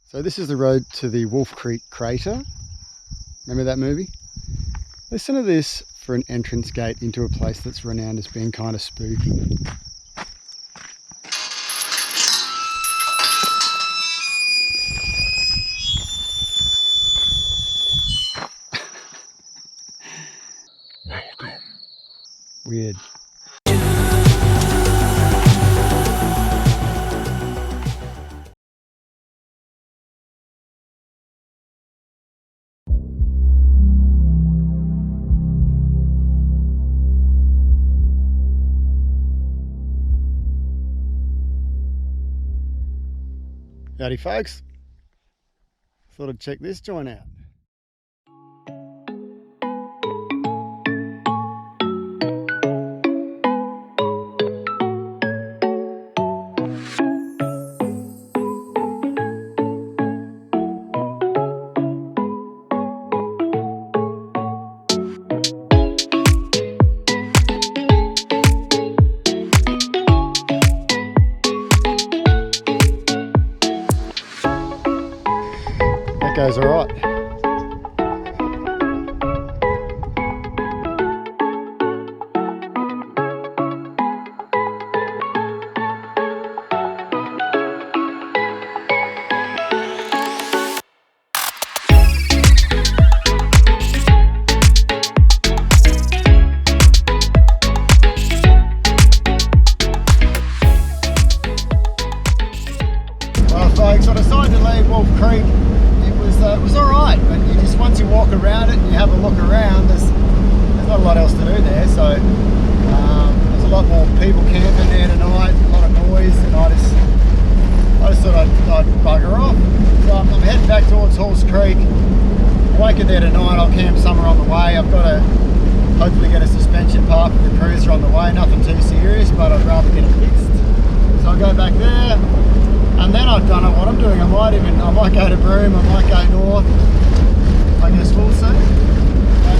So this is the road to the Wolf Creek crater. Remember that movie? Listen to this for an entrance gate into a place that's renowned as being kind of spooky. Welcome. Weird. Howdy folks, thought I'd check this joint out. That goes all right. Well folks, I decided to leave Wolf Creek. It was all right, but once you walk around it and you have a look around, there's not a lot else to do there. So there's a lot more people camping there tonight, a lot of noise, and I just thought I'd bugger off. So I'm heading back towards Halls Creek. I won't get there tonight. I'll camp somewhere on the way. I've got to hopefully get a suspension part for the cruiser on the way. Nothing too serious, but I'd rather get it fixed. So I'll go back there. And then I don't know what I'm doing. I might go to Broome, I might go north. I guess we'll see. But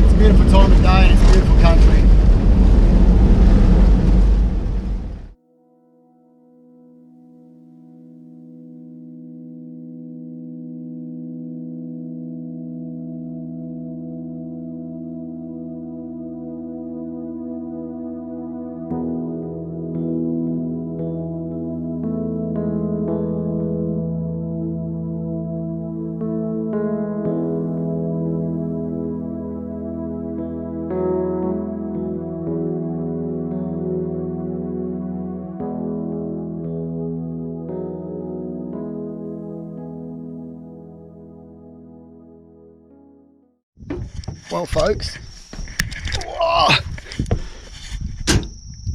it's a beautiful time of day and it's a beautiful country. Well, folks,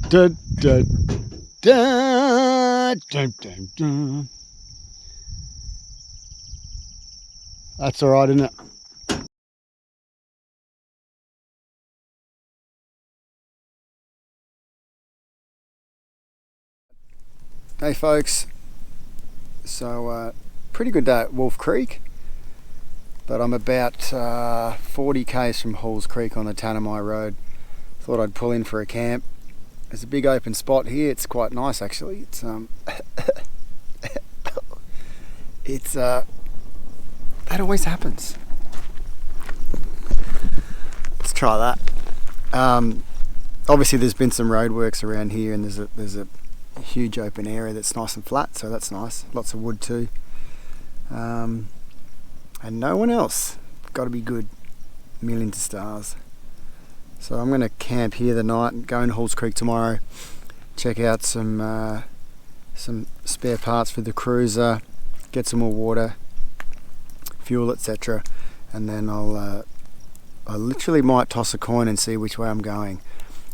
da, da, da, dun, dun, dun. That's all right, isn't it? Hey, folks. So, pretty good day at Wolf Creek. But I'm about 40 k's from Halls Creek on the Tanami Road. Thought I'd pull in for a camp. There's a big open spot here. It's quite nice actually. It's that always happens. Let's try that. Obviously there's been some roadworks around here, and there's a huge open area that's nice and flat, so that's nice. Lots of wood too. And no one else. Got to be good. Millions of stars. So I'm going to camp here the night and go into Halls Creek tomorrow. Check out some spare parts for the cruiser. Get some more water, fuel, etc. And then I literally might toss a coin and see which way I'm going.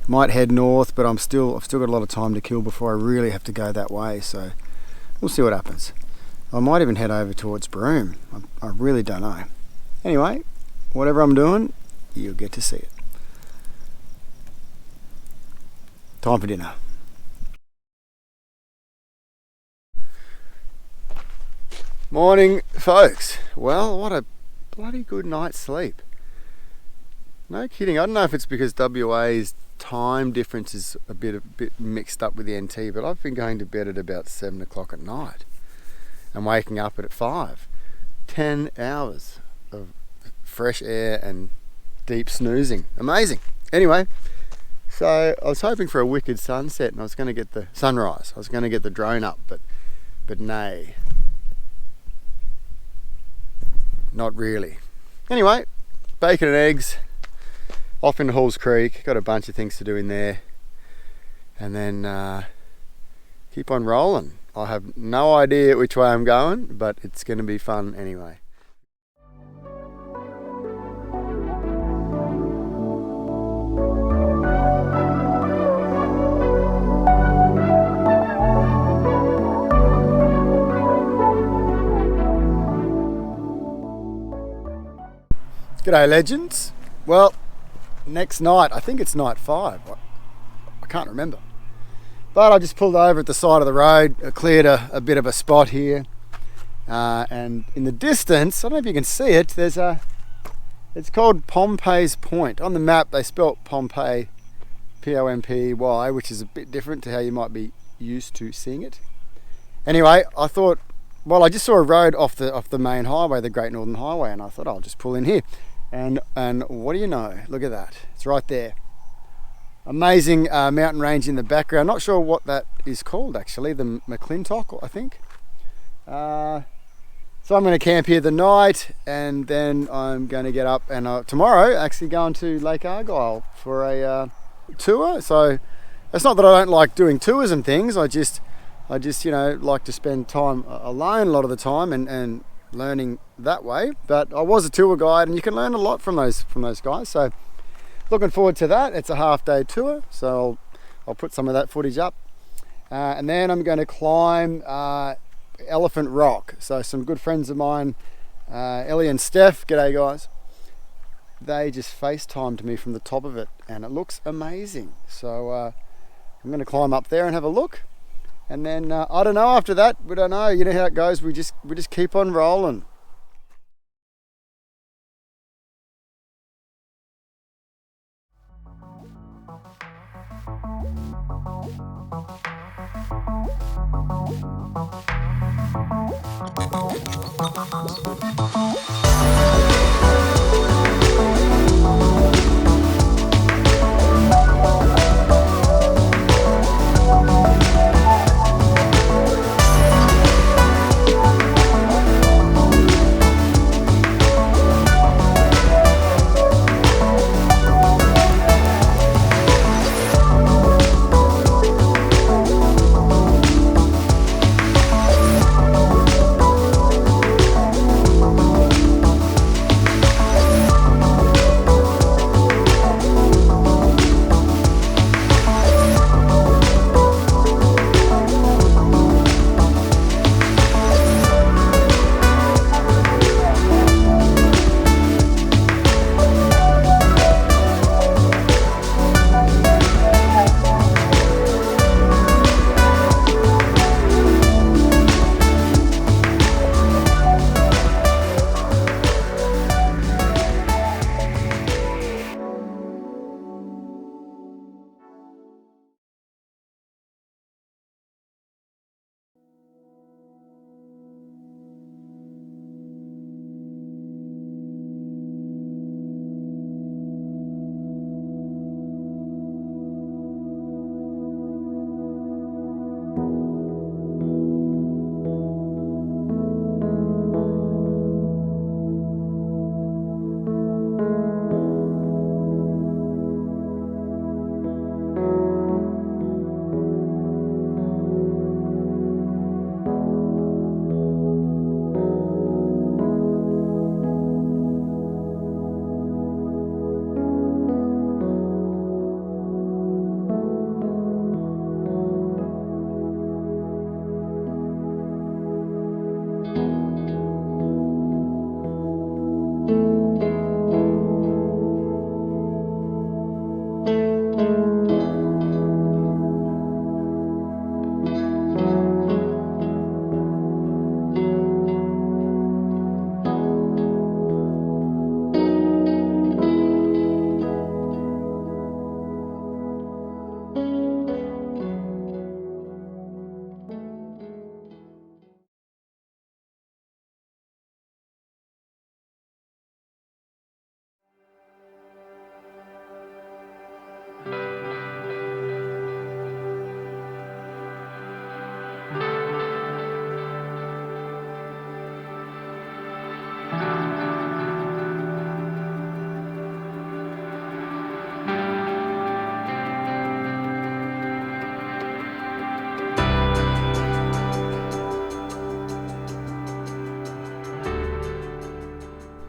Might head north, but I've still got a lot of time to kill before I really have to go that way. So we'll see what happens. I might even head over towards Broome. I really don't know. Anyway, whatever I'm doing, you'll get to see it. Time for dinner. Morning, folks. Well, what a bloody good night's sleep. No kidding. I don't know if it's because WA's time difference is a bit mixed up with the NT, but I've been going to bed at about 7 o'clock at night. and waking up at 5. 10 hours of fresh air and deep snoozing. Amazing. Anyway, so I was hoping for a wicked sunset, and I was going to get the sunrise. I was going to get the drone up, but nay. Not really. Anyway, bacon and eggs, off into Halls Creek. Got a bunch of things to do in there. And then keep on rolling. I have no idea which way I'm going, but it's going to be fun anyway. G'day legends. Well, next night, I think it's night 5. I can't remember. But I just pulled over at the side of the road, cleared a bit of a spot here. And in the distance, I don't know if you can see it, it's called Pompey's Point. On the map, they spelt Pompey, P-O-M-P-Y, which is a bit different to how you might be used to seeing it. Anyway, I thought, well, I just saw a road off the main highway, the Great Northern Highway, and I thought I'll just pull in here. And what do you know? Look at that. It's right there. Amazing mountain range in the background. Not sure what that is called actually. The McClintock, I think. So I'm going to camp here the night, and then I'm going to get up and tomorrow actually going to Lake Argyle for a tour. So it's not that I don't like doing tours and things. I just like to spend time alone a lot of the time and learning that way. But I was a tour guide, and you can learn a lot from those guys. So looking forward to that. It's a half-day tour, so I'll put some of that footage up, and then I'm going to climb Elephant Rock. So some good friends of mine, Ellie and Steph, g'day guys, they just FaceTimed me from the top of it, and it looks amazing. So I'm going to climb up there and have a look. And then I don't know, after that, we don't know. You know how it goes. We just keep on rolling.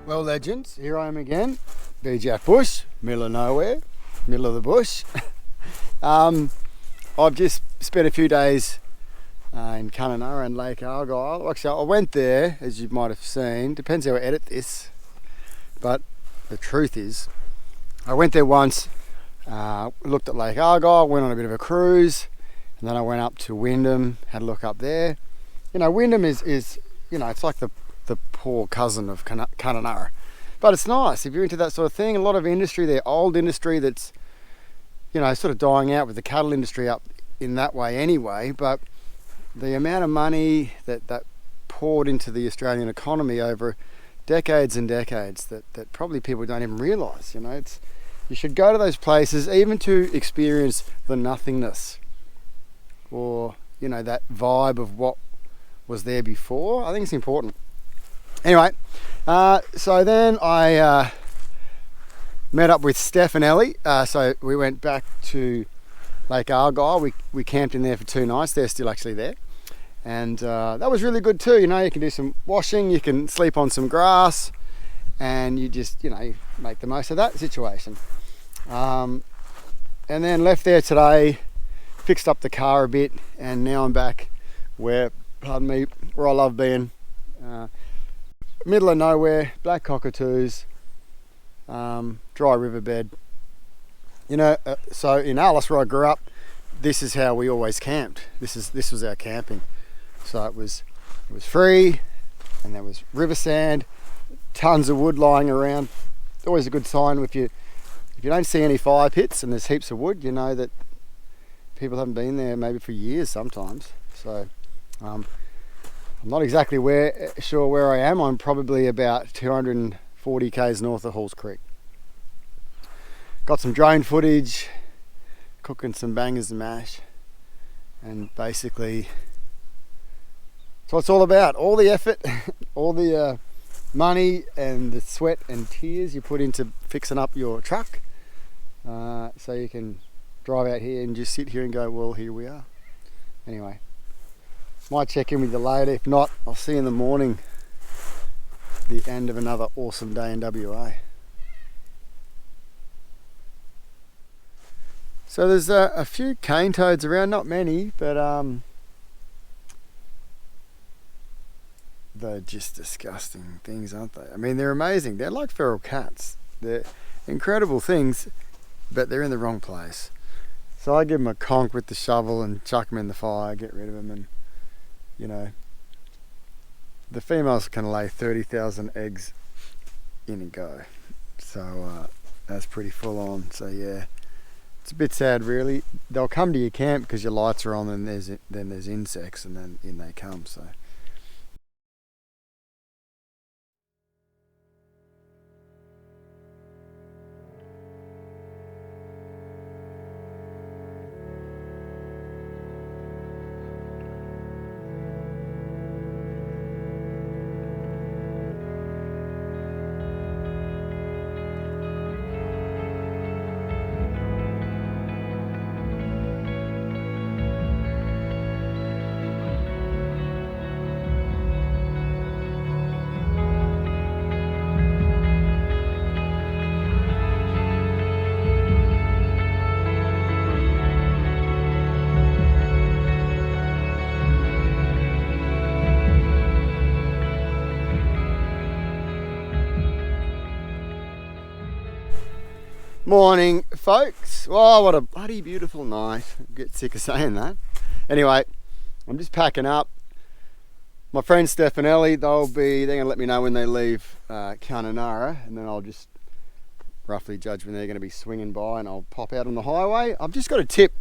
Well, legends, here I am again, BeejOutbush, middle of nowhere, middle of the bush. I've just spent a few days in Kununurra and Lake Argyle. Actually, I went there, as you might have seen, depends how I edit this, but the truth is, I went there once, looked at Lake Argyle, went on a bit of a cruise, and then I went up to Wyndham, had a look up there. You know, Wyndham is it's like the poor cousin of Kununurra. But it's nice if you're into that sort of thing. A lot of industry there, old industry that's, sort of dying out with the cattle industry up in that way anyway. But the amount of money that poured into the Australian economy over decades and decades that probably people don't even realise. You should go to those places even to experience the nothingness or, that vibe of what was there before. I think it's important. Anyway, so then I met up with Steph and Ellie. So we went back to Lake Argyle. We camped in there for 2 nights. They're still actually there. And that was really good too. You can do some washing, you can sleep on some grass, and you just, make the most of that situation. And then left there today, fixed up the car a bit, and now I'm back where I love being. Middle of nowhere, black cockatoos, dry riverbed. So in Alice, where I grew up, this is how we always camped. This was our camping. So it was free, and there was river sand, tons of wood lying around. Always a good sign if you don't see any fire pits and there's heaps of wood, you know that people haven't been there maybe for years sometimes. So I'm not exactly sure where I am. I'm probably about 240 k's north of Halls Creek. Got some drone footage, cooking some bangers and mash, and basically that's what it's all about. All the effort, all the money and the sweat and tears you put into fixing up your truck, so you can drive out here and just sit here and go, well, here we are. Anyway, might check in with you later. If not, I'll see you in the morning. The end of another awesome day in WA. So there's a few cane toads around, not many, but they're just disgusting things, aren't they? I mean, they're amazing. They're like feral cats. They're incredible things, but they're in the wrong place. So I give them a conk with the shovel and chuck them in the fire, get rid of them, and the females can lay 30,000 eggs in a go. So that's pretty full on. So yeah, it's a bit sad really. They'll come to your camp because your lights are on, and then there's insects, and then in they come. So morning, folks. Oh, what a bloody beautiful night. I get sick of saying that. Anyway, I'm just packing up. My friends Steph and Ellie, they're gonna let me know when they leave Kununurra, and then I'll just roughly judge when they're gonna be swinging by, and I'll pop out on the highway. I've just got a tip.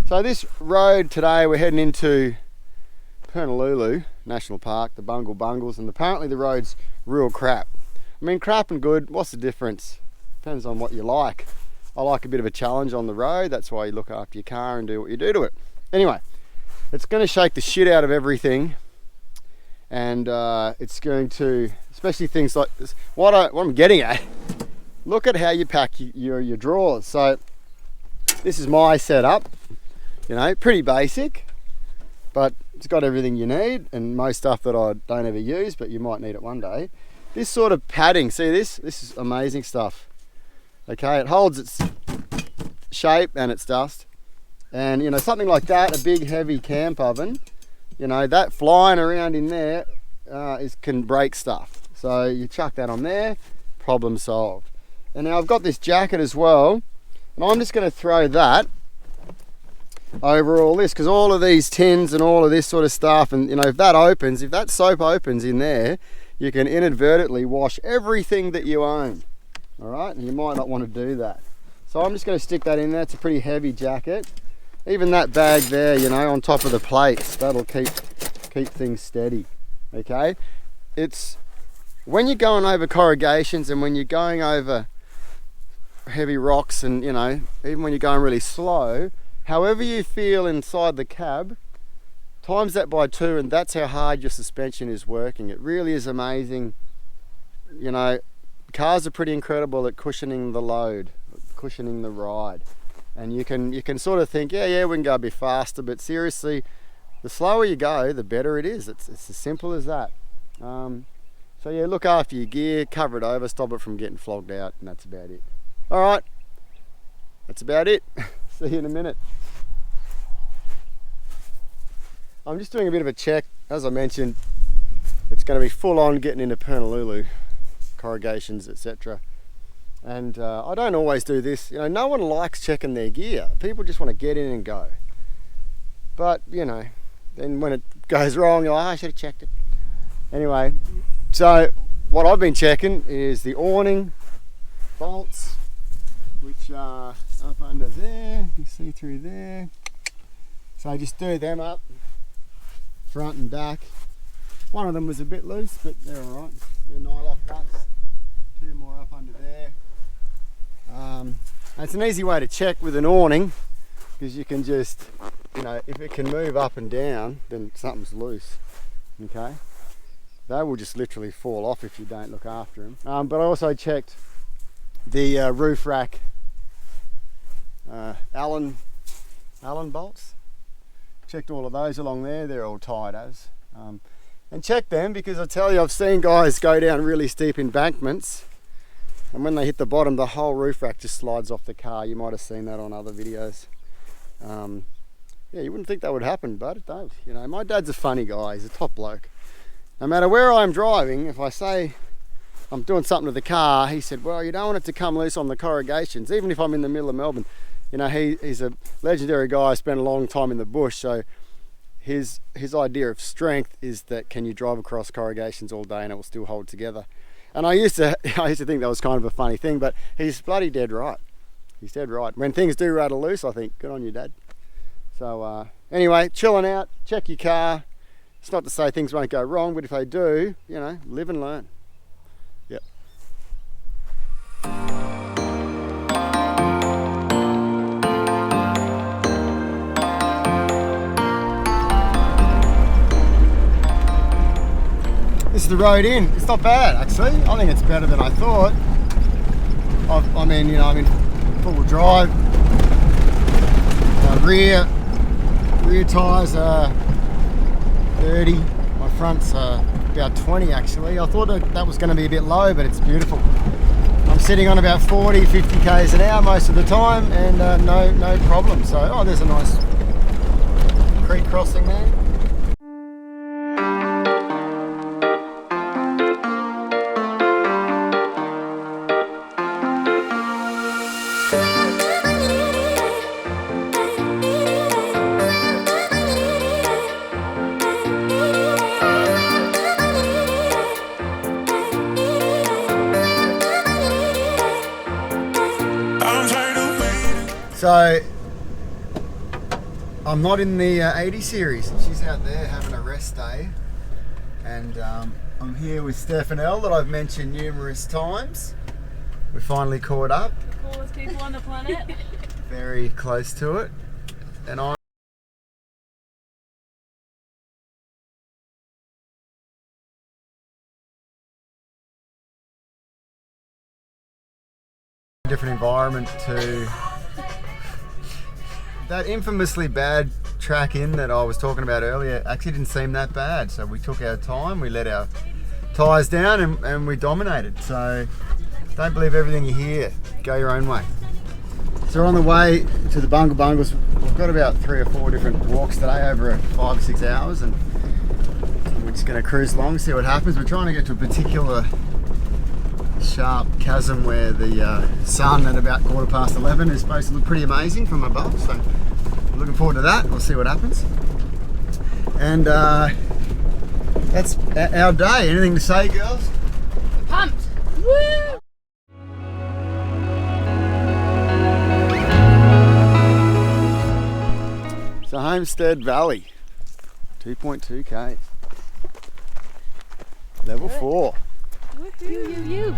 So this road today, we're heading into Purnululu National Park, the Bungle Bungles, and apparently the road's real crap. I mean, crap and good, what's the difference? Depends on what you like. I like a bit of a challenge on the road. That's why you look after your car and do what you do to it. Anyway, it's going to shake the shit out of everything, and it's going to, especially things like this. What I'm getting at, look at how you pack your drawers. So this is my setup. Pretty basic, but it's got everything you need, and most stuff that I don't ever use, but you might need it one day. this sort of padding, see this? This is amazing stuff. Okay, it holds its shape and its dust. And you know, something like that, a big heavy camp oven, you know, that flying around in there can break stuff. So you chuck that on there, problem solved. And now I've got this jacket as well, and I'm just going to throw that over all this, because all of these tins and all of this sort of stuff, and you know, if that soap opens in there, you can inadvertently wash everything that you own. All right, and you might not want to do that. So I'm just going to stick that in there. It's a pretty heavy jacket. Even that bag there, you know, on top of the plates, that'll keep things steady. Okay, it's when you're going over corrugations and when you're going over heavy rocks, and you know, even when you're going really slow, however you feel inside the cab, times that by 2, and that's how hard your suspension is working. It really is amazing. You know, cars are pretty incredible at cushioning the load, cushioning the ride. And you can sort of think, yeah, we can go a bit faster, but seriously, the slower you go, the better it is. It's as simple as that. So yeah, look after your gear, cover it over, stop it from getting flogged out, and that's about it. All right, that's about it. See you in a minute. I'm just doing a bit of a check. As I mentioned, it's going to be full on getting into Purnululu, corrugations, etc. And I don't always do this. You know, no one likes checking their gear. People just want to get in and go. But, you know, then when it goes wrong, you're like, I should have checked it. Anyway, so what I've been checking is the awning bolts, which are up under there. You see through there. So I just do them up, front and back. One of them was a bit loose, but they're all right. They're nylock nuts. 2 more up under there. It's an easy way to check with an awning, because you can just, you know, if it can move up and down, then something's loose. Okay, they will just literally fall off if you don't look after them. But I also checked the roof rack Allen bolts. Checked all of those along there. They're all tight as. And check them, because I tell you, I've seen guys go down really steep embankments, and when they hit the bottom, the whole roof rack just slides off the car. You might have seen that on other videos. Yeah, you wouldn't think that would happen, but it does. You know, my dad's a funny guy. He's a top bloke. No matter where I'm driving, if I say I'm doing something to the car, he said, well, you don't want it to come loose on the corrugations, even if I'm in the middle of Melbourne. You know, he's a legendary guy, spent a long time in the bush, so his idea of strength is that can you drive across corrugations all day and it will still hold together. And I used to think that was kind of a funny thing, but he's bloody dead right. He's dead right. When things do rattle loose, I think, good on you, Dad. So anyway, chilling out, check your car. It's not to say things won't go wrong, but if they do, you know, live and learn. Yep. This is the road in. It's not bad, actually. I think it's better than I thought. I mean, you know, I'm in full drive. Rear tyres are 30. My front's about 20, actually. I thought that was going to be a bit low, but it's beautiful. I'm sitting on about 40, 50 k's an hour most of the time, and no problem. So, oh, there's a nice creek crossing there. So I'm not in the 80 series. She's out there having a rest day, and I'm here with Stephanelle that I've mentioned numerous times. We finally caught up. The coolest people on the planet. Very close to it, and I'm a different environment to that infamously bad track in that I was talking about earlier. Actually didn't seem that bad, so we took our time, we let our tyres down and we dominated. So don't believe everything you hear. Go your own way. So we're on the way to the Bungle Bungles. We've got about 3 or 4 different walks today over 5 or 6 hours, and we're just going to cruise along, see what happens. We're trying to get to a particular sharp chasm where the sun at about 11:15 is supposed to look pretty amazing from above. So we're looking forward to that. We'll see what happens. And that's our day. Anything to say, girls? Pumped. Woo! So Homestead Valley, 2.2k, level 4. You.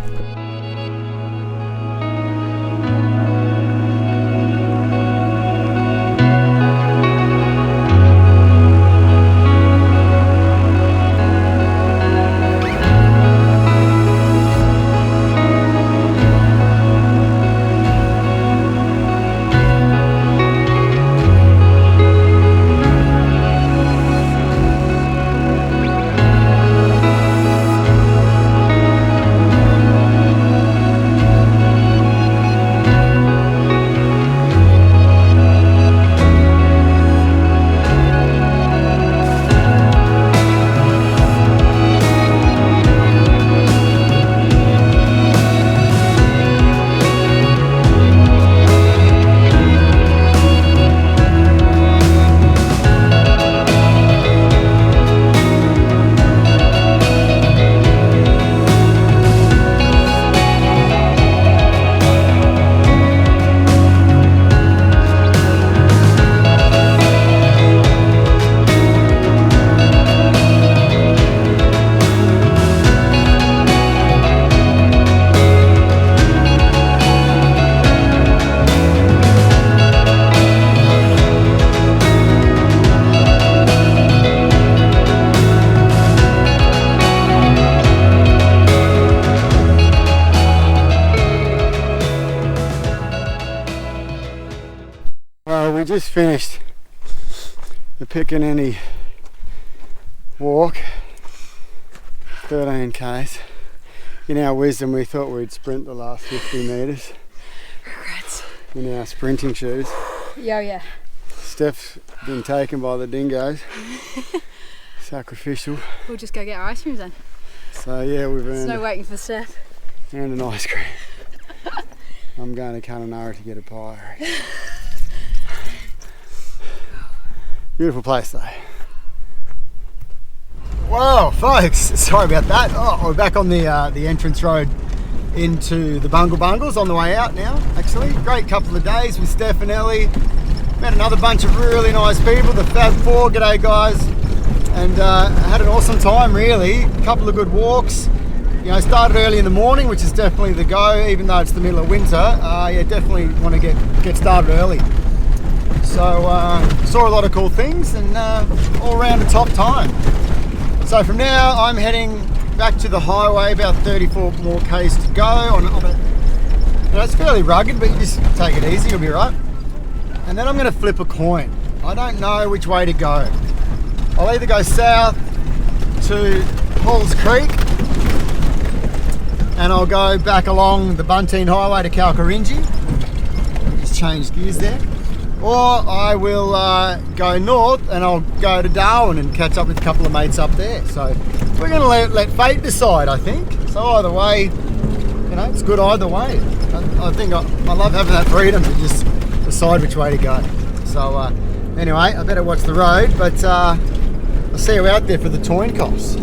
Well, we just finished the Pickaninny walk, 13 k's. In our wisdom, we thought we'd sprint the last 50 metres. Regrets. In our sprinting shoes. Yeah. Steph's been taken by the dingoes. Sacrificial. We'll just go get our ice creams then. So yeah, we've There's earned, no waiting for Steph. earned an ice cream. I'm going to Kununurra to get a pie. Beautiful place though. Wow, folks, sorry about that. Oh, we're back on the entrance road into the Bungle Bungles on the way out now, actually. Great couple of days with Steph and Ellie. Met another bunch of really nice people, the Fab Four, g'day guys. And had an awesome time really. A couple of good walks. You know, started early in the morning, which is definitely the go, even though it's the middle of winter. Yeah, definitely want to get started early. So saw a lot of cool things and all around a top time. So from now I'm heading back to the highway, about 34 more k's to go. You know, it's fairly rugged, but you just take it easy, you'll be right. And then I'm going to flip a coin. I don't know which way to go. I'll either go south to Halls Creek and I'll go back along the Bunteen Highway to Kalkarinji. Just change gears there. Or I will go north and I'll go to Darwin and catch up with a couple of mates up there. So we're going to let fate decide, I think. So either way, you know, it's good either way. I think I love having that freedom to just decide which way to go. So anyway, I better watch the road, but I'll see you out there for the coin toss.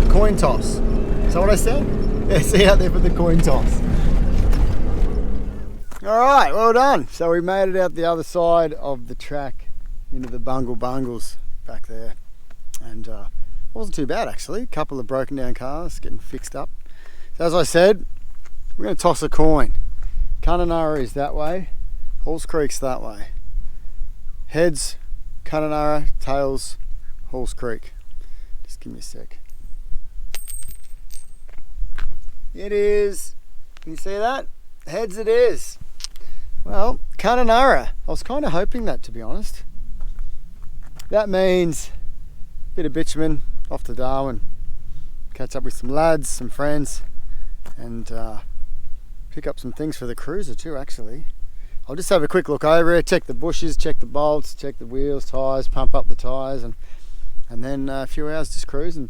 Coin toss. Is that what I said? Yeah, see you out there for the coin toss. Alright, well done. So we made it out the other side of the track into the Bungle Bungles back there. And it wasn't too bad actually. A couple of broken down cars getting fixed up. So as I said, we're going to toss a coin. Kununurra is that way, Halls Creek's that way. Heads, Kununurra, tails, Halls Creek. Just give me a sec. It is. Can you see that? Heads it is. Well, Kununurra. I was kind of hoping that, to be honest. That means a bit of bitumen, off to Darwin, catch up with some lads, some friends, and pick up some things for the cruiser too, actually. I'll just have a quick look over it, check the bushes, check the bolts, check the wheels, tyres, pump up the tyres, and then a few hours just cruising.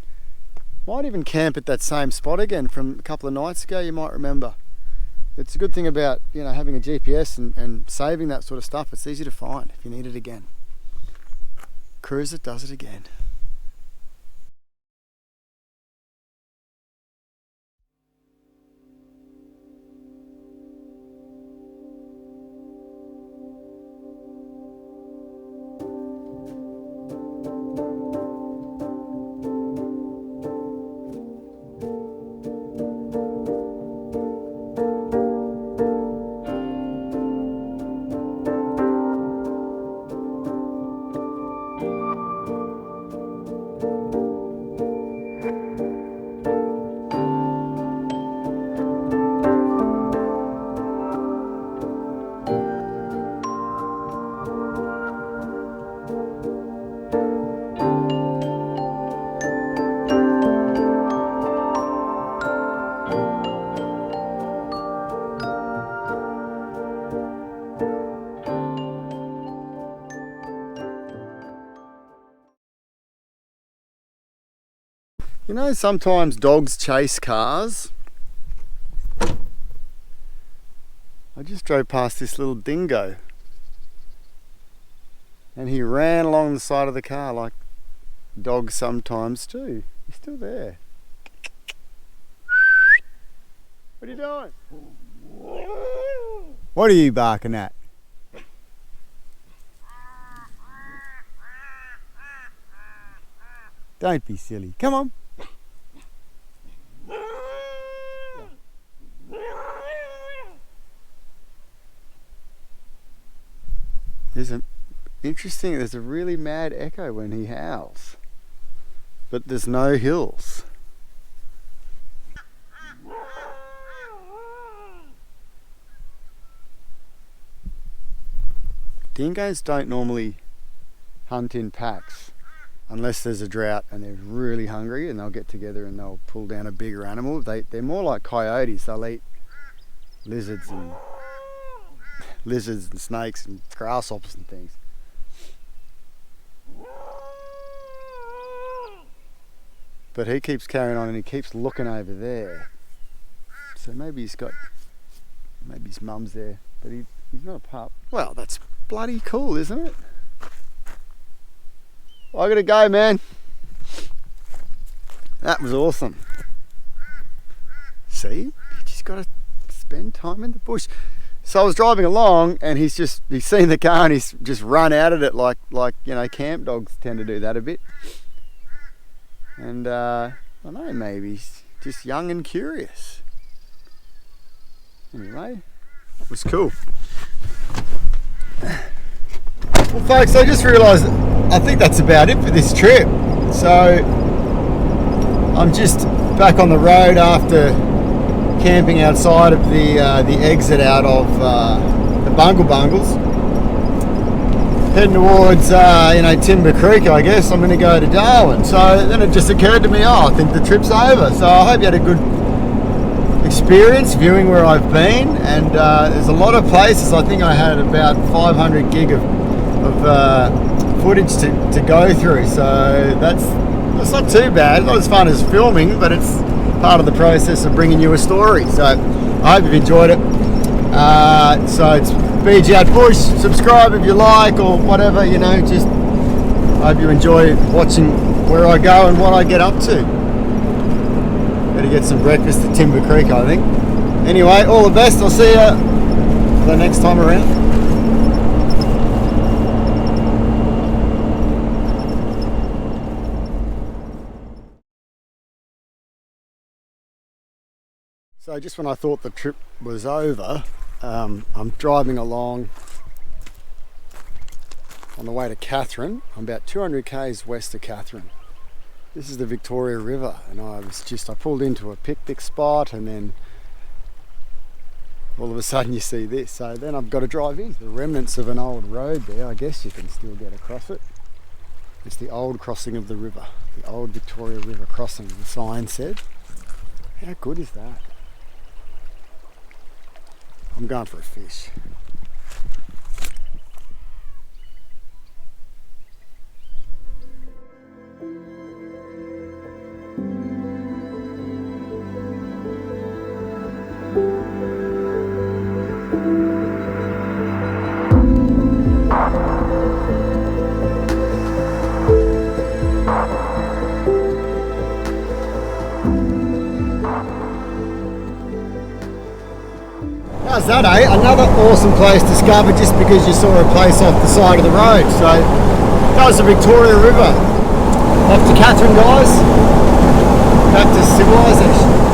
Might even camp at that same spot again from a couple of nights ago, you might remember. It's a good thing about, you know, having a GPS and saving that sort of stuff. It's easy to find if you need it again. Cruiser does it again. You know, sometimes dogs chase cars. I just drove past this little dingo and he ran along the side of the car like dogs sometimes do. He's still there. What are you doing? What are you barking at? Don't be silly. Come on. There's a really mad echo when he howls, but there's no hills. Dingoes don't normally hunt in packs unless there's a drought and they're really hungry, and they'll get together and they'll pull down a bigger animal. They're more like coyotes. They'll eat lizards and snakes and grasshoppers and things. But he keeps carrying on and he keeps looking over there. So maybe his mum's there, but he's not a pup. Well, that's bloody cool, isn't it? I gotta go, man. That was awesome. See, you just gotta spend time in the bush. So I was driving along and he's seen the car and he's just run out at it like you know, camp dogs tend to do that a bit. And I don't know, maybe he's just young and curious. Anyway, it was cool. Well, folks, I just realised I think that's about it for this trip. So I'm just back on the road after camping outside of the exit out of the Bungle Bungles, heading towards Timber Creek. I guess I'm going to go to Darwin. So then it just occurred to me, I think the trip's over. So I hope you had a good experience viewing where I've been, and there's a lot of places. I think I had about 500 gig of footage to go through, so that's not too bad. Not as fun as filming, but it's part of the process of bringing you a story. So I hope you've enjoyed it. So it's BeejOutbush. Subscribe if you like, or whatever, you know. Just hope you enjoy watching where I go and what I get up to. Better get some breakfast at Timber Creek, I think. Anyway, all the best. I'll see you the next time around. So just when I thought the trip was over, I'm driving along on the way to Katherine. I'm about 200 k's west of Katherine. This is the Victoria River, and I pulled into a picnic spot, and then all of a sudden you see this. So then I've got to drive in. The remnants of an old road there, I guess you can still get across it. It's the old crossing of the river, the old Victoria River crossing, the sign said. How good is that? I'm going for a fish. How's that, eh? Another awesome place discovered just because you saw a place off the side of the road. So that was the Victoria River. Off to Catherine, guys. Back to civilization.